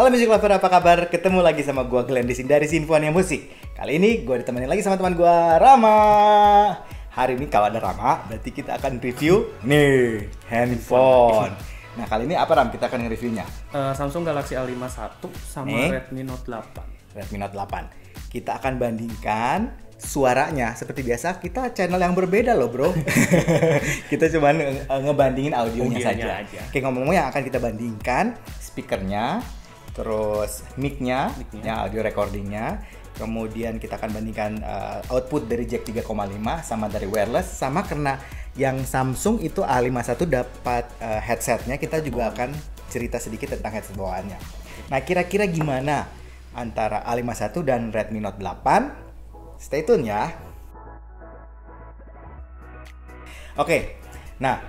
Halo Music Lover, apa kabar? Ketemu lagi sama gua Glenn di sini dari Sinfonia Musik. Kali ini gua ditemenin lagi sama teman gua Rama. Hari ini kalau ada Rama, berarti kita akan review nih handphone. Nah kali ini apa Ram? Kita akan nge-reviewnya Samsung Galaxy A51 sama Redmi Note 8. Redmi Note 8. Kita akan bandingkan suaranya. Seperti biasa kita channel yang berbeda loh bro. Kita cuma ngebandingin audionya saja. Oke, ngomong-ngomong yang akan kita bandingkan speakernya, terus mic-nya, ya, audio recordingnya. Kemudian kita akan bandingkan output dari jack 3,5 sama dari wireless. Sama karena yang Samsung itu A51 dapat headsetnya, kita juga akan cerita sedikit tentang headset bawaannya. Nah kira-kira gimana antara A51 dan Redmi Note 8? Stay tune ya. Oke, nah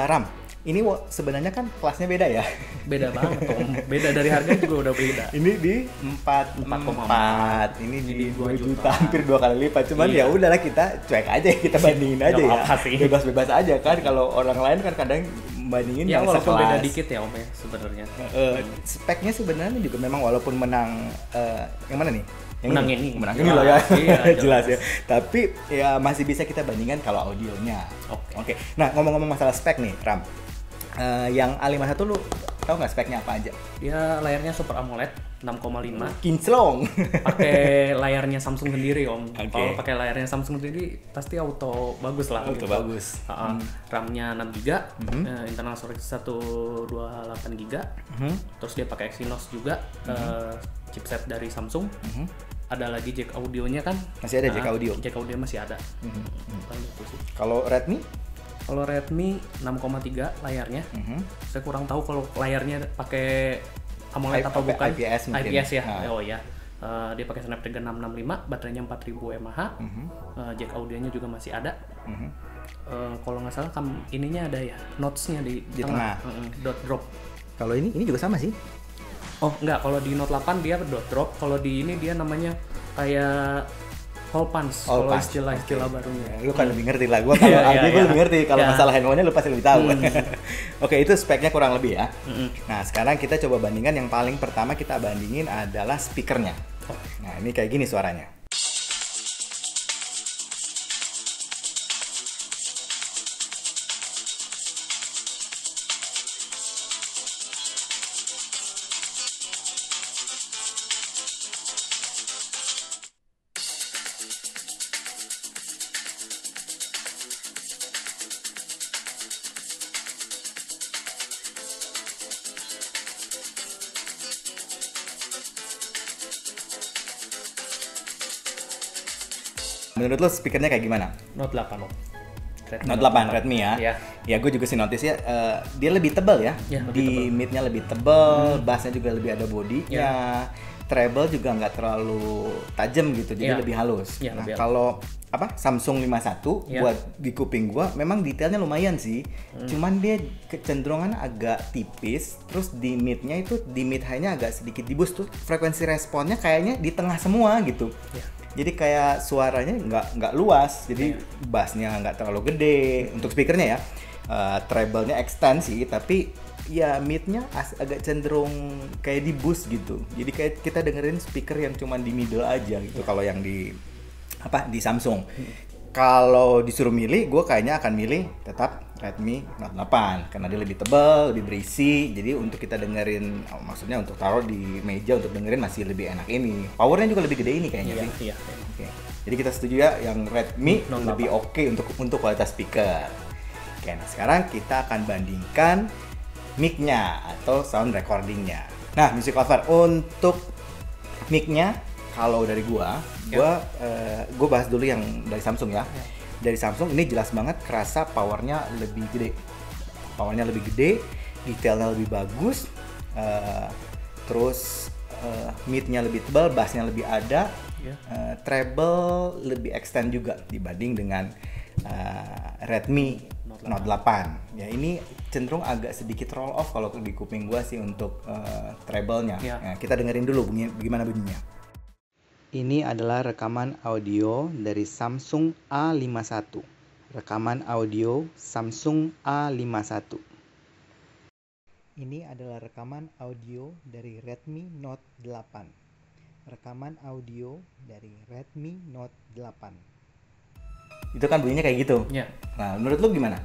Ram, ini sebenarnya kan kelasnya beda ya? Beda banget Om. Beda dari harga juga udah beda. Ini di 4,4, ini di 2 juta, hampir 2 kali lipat. Cuman ya udahlah, kita cuek aja, kita bandingin aja ya. Bebas-bebas aja kan. Kalau orang lain kan kadang bandingin ya, yang walaupun sekelas. beda dikit ya Om ya sebenarnya. Speknya sebenarnya juga memang walaupun menang yang mana nih? Menang ini loh ya. Iya, jelas ya. Tapi ya masih bisa kita bandingkan kalau audionya. Oke. Nah, ngomong-ngomong masalah spek nih, Ram. Yang A51 lu tahu nggak speknya apa aja? Ya layarnya Super AMOLED 6,5. Kinclong. Pakai layarnya Samsung sendiri Om. Okay. Kalau pakai layarnya Samsung sendiri pasti auto bagus lah. Auto gitu. bagus. RAM-nya 6 GB, internal storage 128 GB. Terus dia pakai Exynos juga, chipset dari Samsung. Ada lagi jack audionya kan? Masih ada jack audio. Jack audio masih ada. Kalau Redmi? Kalau Redmi 6,3 layarnya. Saya kurang tahu kalau layarnya pakai AMOLED atau bukan. IPS mungkin. IPS ya. Oh ya. Dia pakai Snapdragon 665, baterainya 4000 mAh. Jack audionya juga masih ada. Kalau nggak salah ininya ada ya, notes-nya di tengah. Dot drop. Kalau ini juga sama sih. Oh enggak, kalau di Note 8 dia dot drop, kalau di ini dia namanya kayak hole punch. Kalau istilah barunya. Lu kan lebih ngerti lah, gua kalau gue lebih ngerti, kalau masalah handphone-nya lu pasti lebih tahu. Oke, itu speknya kurang lebih ya. Nah, sekarang kita coba bandingkan. Yang paling pertama kita bandingin adalah speakernya. Nah, ini kayak gini suaranya. Menurut lo speakernya kayak gimana? Note 8 Om. Note 8 Redmi ya? Ya gue juga sih notice ya, dia lebih tebal ya, di mid-nya lebih tebal, bass-nya juga lebih ada body-nya, treble juga nggak terlalu tajam gitu, jadi lebih halus. Nah kalau Samsung 51 buat di kuping gue memang detailnya lumayan sih, cuman dia kecenderungan agak tipis, terus di mid-nya itu, di mid high-nya agak sedikit di boost, tuh frekuensi responnya kayaknya di tengah semua gitu. Jadi kayak suaranya nggak luas, jadi bassnya nggak terlalu gede untuk speakernya ya, treble-nya extend sih, tapi ya mid-nya agak cenderung kayak di boost gitu. Jadi kayak kita dengerin speaker yang cuman di middle aja gitu. Kalau yang di Samsung. Kalau disuruh milih, gue kayaknya akan milih tetap Redmi Note 8 karena dia lebih tebal, lebih berisi. Jadi untuk kita dengerin, maksudnya untuk taruh di meja untuk dengerin masih lebih enak ini. Powernya juga lebih gede ini kayaknya sih. Oke. Jadi kita setuju ya yang Redmi lebih oke untuk kualitas speaker. Oke, nah sekarang kita akan bandingkan mic-nya atau sound recording-nya. Nah, Music Lover, untuk mic-nya kalau dari gua bahas dulu yang dari Samsung ya. Dari Samsung ini jelas banget kerasa powernya lebih gede, detailnya lebih bagus, terus mid-nya lebih tebal, bass-nya lebih ada, treble lebih extend juga dibanding dengan Redmi Note 8. Ya ini cenderung agak sedikit roll off kalau di kuping gua sih untuk treble-nya. Nah, kita dengerin dulu gimana bunyinya. Ini adalah rekaman audio dari Samsung A51. Rekaman audio Samsung A51. Ini adalah rekaman audio dari Redmi Note 8. Rekaman audio dari Redmi Note 8. Itu kan bunyinya kayak gitu. Ya. Nah, menurut lu gimana?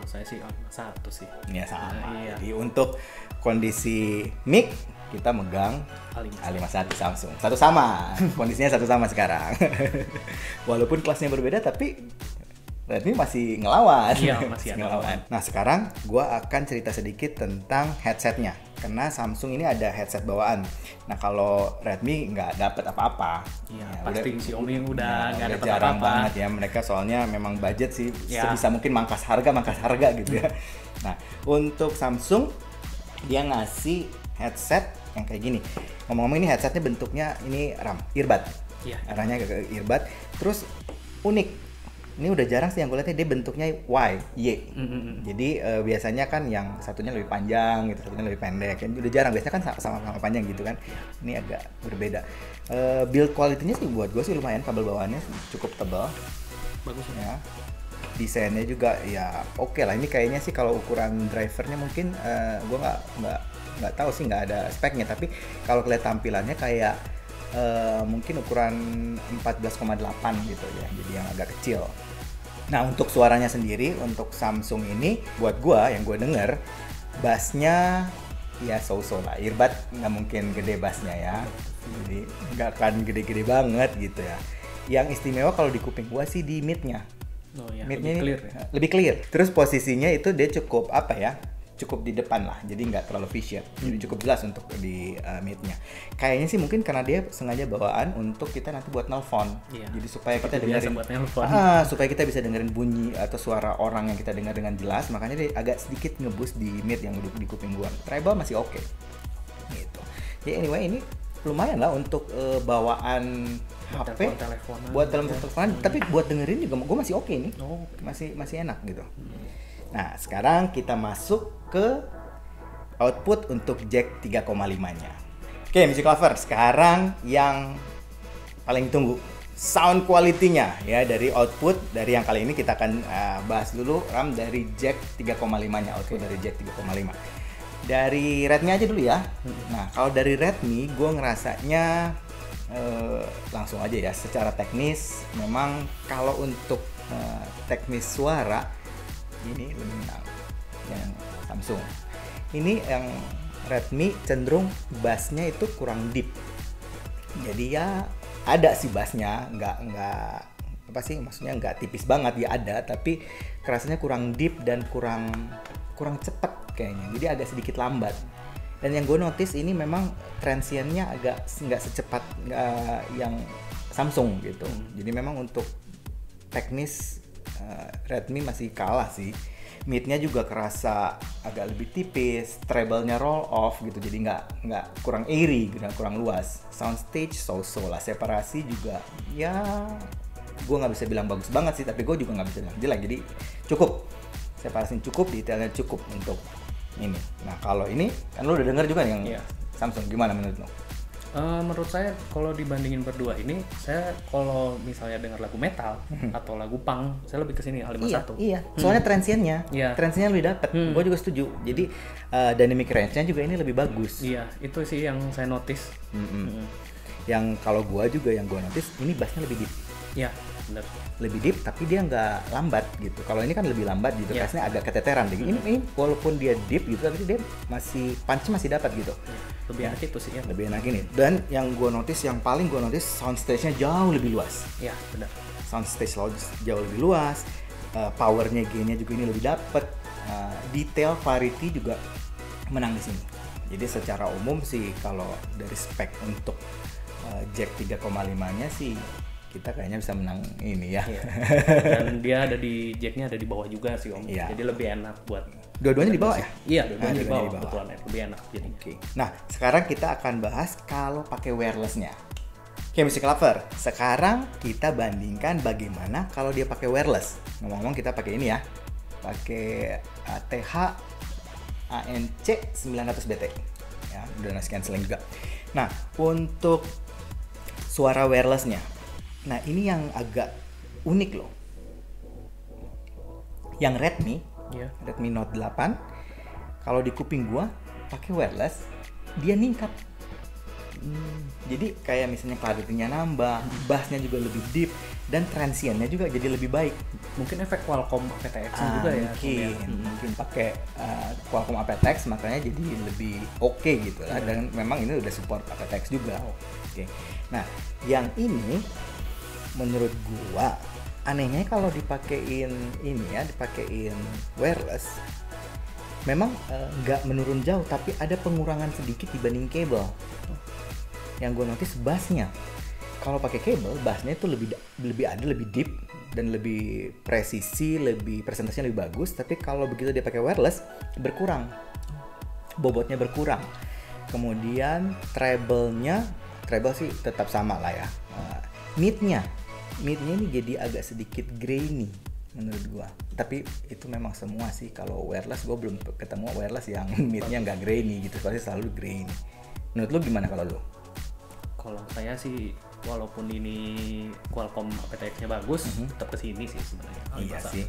Saya sih satu sih. Ya sama. Iya. Jadi untuk kondisi mic kita megang A51 Samsung. Satu sama. Kondisinya satu sama sekarang. Walaupun kelasnya berbeda tapi Redmi masih ngelawan. Iya, masih ngelawan. Nah, sekarang gua akan cerita sedikit tentang headsetnya. Karena Samsung ini ada headset bawaan. Nah, kalau Redmi nggak dapet apa-apa. Iya, ya, pasti Xiaomi udah nggak dapet jarang apa-apa. Banget ya, mereka soalnya memang budget sih. Ya. Sebisa mungkin mangkas harga gitu ya. Nah, untuk Samsung dia ngasih headset yang kayak gini. Ngomong-ngomong ini headsetnya bentuknya ini earbud. Iya. Arahnya ke earbud. Terus unik. Ini udah jarang sih yang gue lihatnya dia bentuknya Y. Jadi biasanya kan yang satunya lebih panjang gitu, satunya lebih pendek. Kan udah jarang, biasanya kan sama-sama panjang gitu kan. Ini agak berbeda. Build quality-nya sih buat gue sih lumayan, kabel bawaannya cukup tebal. Bagus ya. Desainnya juga ya oke lah. Ini kayaknya sih kalau ukuran drivernya mungkin gue nggak tahu sih, nggak ada speknya. Tapi kalau lihat tampilannya kayak mungkin ukuran 14,8 gitu ya, jadi yang agak kecil. Nah, untuk suaranya sendiri untuk Samsung ini buat gua yang gua denger bassnya ya so-so lah. Earbud nggak mungkin gede bassnya ya, jadi nggak akan gede-gede banget gitu ya. Yang istimewa kalau di kuping gua sih di midnya. Midnya lebih clear ya? Lebih clear. Terus posisinya itu dia cukup cukup di depan lah, jadi nggak terlalu vision, jadi cukup jelas untuk di midnya. Kayaknya sih mungkin karena dia sengaja bawaan untuk kita nanti buat nelpon, jadi supaya kita dengerin, supaya kita bisa dengerin bunyi atau suara orang yang kita dengar dengan jelas, makanya dia agak sedikit ngeboost di mid yang di kuping gua. Treble masih oke, gitu. Ya anyway ini lumayan lah untuk bawaan HP, buat telepon, tapi buat dengerin juga gua masih oke nih, masih enak gitu. Nah, sekarang kita masuk ke output untuk jack 3,5-nya. Oke, Music Lover, sekarang yang paling ditunggu, sound quality-nya ya, dari output dari yang kali ini kita akan bahas dulu RAM dari jack 3,5-nya, output dari jack 3,5. Dari Redmi aja dulu ya. Nah, kalau dari Redmi gue ngerasanya langsung aja ya, secara teknis memang kalau untuk teknis suara ini lebih menang yang Samsung. Ini yang Redmi cenderung bassnya itu kurang deep. Jadi ya ada sih bassnya, maksudnya nggak tipis banget ya, ada, tapi kerasanya kurang deep dan kurang cepet kayaknya. Jadi agak sedikit lambat. Dan yang gue notice ini memang transiennya agak nggak secepat yang Samsung gitu. Jadi memang untuk teknis Redmi masih kalah sih. Midnya juga kerasa agak lebih tipis, treble-nya roll off gitu, jadi nggak kurang airy, kurang luas. Soundstage so-so lah, separasi juga ya gue nggak bisa bilang bagus banget sih, tapi gue juga nggak bisa bilang jelek. Jadi cukup, separasinya cukup, detailnya cukup untuk ini. Nah kalau ini kan lo udah denger juga yang Samsung, gimana menurut lo? Menurut saya kalau dibandingin berdua ini, saya kalau misalnya dengar lagu metal atau lagu punk, saya lebih kesini A51. Iya. Soalnya transiennya lebih dapet. Gue juga setuju. Jadi dynamic range-nya juga ini lebih bagus. Iya, itu sih yang saya notice. Yang kalau gue juga yang gue notice ini bassnya lebih deep. Iya, benar. Lebih deep tapi dia nggak lambat gitu. Kalau ini kan lebih lambat gitu, bassnya agak keteteran. Ini walaupun dia deep gitu, tapi dia punch-nya masih dapat gitu. Lebih enak itu sih ya. Lebih enak ini. Dan yang paling gue notice soundstage-nya jauh lebih luas. Iya, benar. Soundstage jauh lebih luas. Powernya, gain-nya juga ini lebih dapet. Detail, variety juga menang di sini. Jadi secara umum sih kalau dari spek untuk jack 3,5-nya sih kita kayaknya bisa menang ini ya. Iya. Dan dia ada di jacknya ada di bawah juga sih Om. Iya. Jadi lebih enak buat. Dua-duanya di bawah ya? Iya, dua-duanya di bawah. Betulan ya, lebih enak jadi. Oke. Nah, sekarang kita akan bahas kalau pakai wireless-nya. Oke, Music Lover. Sekarang kita bandingkan bagaimana kalau dia pakai wireless. Ngomong-ngomong kita pakai ini ya. Pakai TH ANC 900BT. Ya, udah nasi canceling juga. Nah, untuk suara wireless-nya. Nah, ini yang agak unik loh. Yang Redmi Note 8 Kalau di kuping gua pakai wireless, dia ningkat. Jadi kayak misalnya clarity-nya nambah, bass-nya juga lebih deep, dan transiennya juga jadi lebih baik. Mungkin efek Qualcomm aptX juga ya. Mungkin pakai Qualcomm aptX makanya jadi lebih oke gitu lah. Dan memang ini udah support aptX juga. Oke. Nah, yang ini menurut gua anehnya kalau dipakein wireless, memang nggak menurun jauh, tapi ada pengurangan sedikit dibanding kabel. Yang gue notice bassnya, kalau pakai kabel bassnya itu lebih deep dan lebih presisi, presentasinya lebih bagus. Tapi kalau begitu dia pakai wireless berkurang, bobotnya berkurang. Kemudian treble sih tetap sama lah ya. Midnya ini jadi agak sedikit grainy menurut gua. Tapi itu memang semua sih, kalau wireless gua belum ketemu wireless yang midnya nggak grainy gitu, pasti selalu grainy. Menurut lu gimana kalau lu? Kalau saya sih, walaupun ini Qualcomm aptX-nya bagus, tetap kesini sih sebenarnya. Iya sih,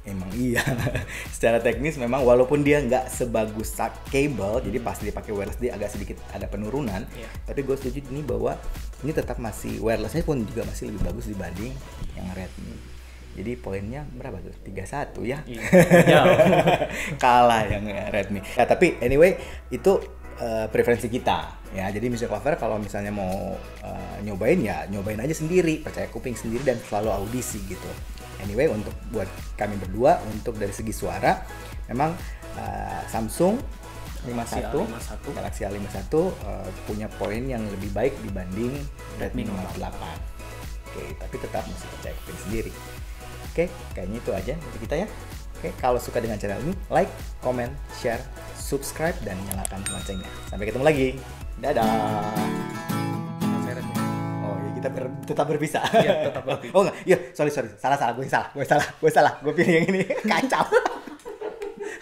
emang iya. Secara teknis memang walaupun dia nggak sebagus kabel, jadi pas dipakai wireless dia agak sedikit ada penurunan. Tapi gue setuju ini bahwa ini tetap masih, wirelessnya pun juga masih lebih bagus dibanding yang Redmi. Jadi poinnya berapa tuh? 3-1 ya? Iya. Kalah yang Redmi. Ya tapi anyway itu preferensi kita ya. Jadi Music Lover kalau misalnya mau nyobain aja sendiri, percaya kuping sendiri dan selalu audisi gitu. Anyway, untuk buat kami berdua, untuk dari segi suara memang Samsung Galaxy A51 punya poin yang lebih baik dibanding Redmi Note 8. Oke, tapi tetap masih percaya kuping sendiri. Oke, kayaknya itu aja dari kita ya. Oke, kalau suka dengan channel ini, like, comment, share, subscribe, dan nyalakan loncengnya. Sampai ketemu lagi. Dadah. Oh iya, kita tetap berpisah. Iya, tetap berpisah. Oh enggak, iya, sorry. Salah. Gue pilih yang ini. Kacau.